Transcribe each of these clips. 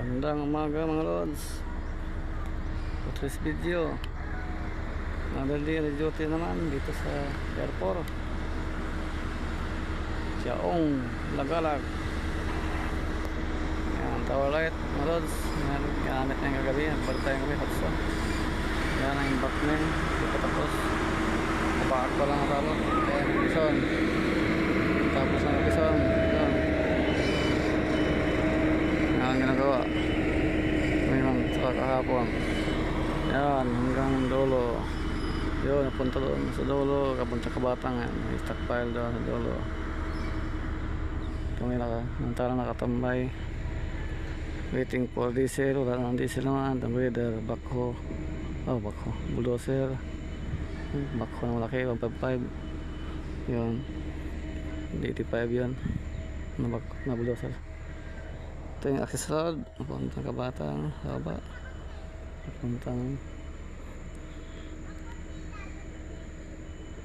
Magandang umaga mga lods. Putris video. Nadali duty naman dito sa airport. Siyaong Lagalag. Yan, tower light mga lods. Yan, gamit na yung kagabi. Balik tayo kami hotspot. Yan ang backman. Hindi pa tapos. Kapag pa lang natalo. Yan, bison. Tapos ang bison. Yan. Yan ang ginagawa. Ngayon, saka kahapon. Yan, hanggang dulo. Yun, napunta doon sa dulo. Kapunta Kabatang. Yan, may stockpile doon sa dulo. Kami nakatambay. Waiting for diesel. Wala nang diesel naman. The weather, backhoe. Oh, backhoe. Bulldozer. Backhoe na malaki. 155. Yun. 85 yun. Na bulldozer. Ito yung access road. Napuntang Kabatang. Haba. Napuntang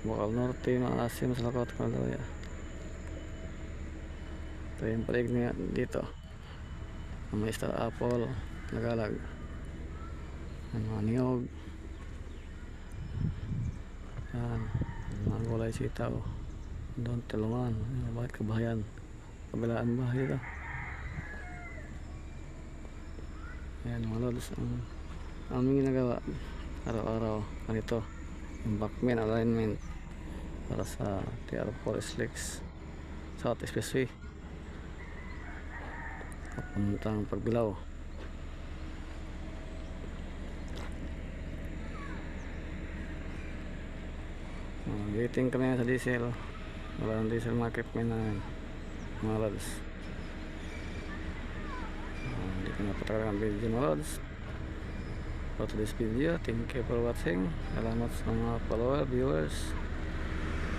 Bukal Norte. Maasim sa Lakot. Kalawaya. Ito yung palig niya dito. May Star Apple. Nagalag. Mga niyog. Yan. Mga gulay sitaw. Doon Tilungan. Bakit kabahayan? Kabilaan ba dito? Ayan mga lods, ang aming ginagawa araw-araw ganito yung backman alignment para sa TR4 SLEX South Expressway papuntang Pagbilao. Waiting kami sa diesel, wala ng diesel market namin mga lods. Hindi ko napatagal ang video mga lods. For today's video, thank you for watching. Salamat sa mga follower, viewers,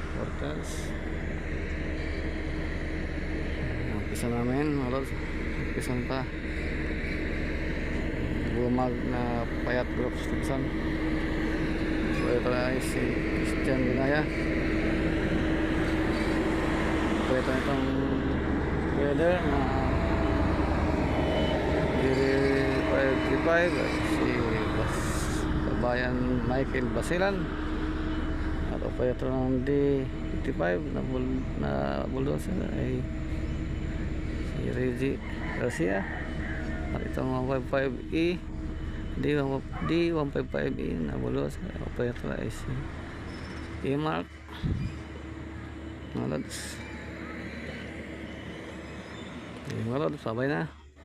supporters. Umpisa namin mga lods. Umpisan pa bumag na payat group sa so ito ay si Christian Binaya. So ito itong weather na 535 si Kabayan Michael Basilan at operator ng D55 na bulldozer ay si Reggie Garcia at itong 155E D155E na bulldozer operator ay si E-Mark mga lods. Mga lods, sabay na.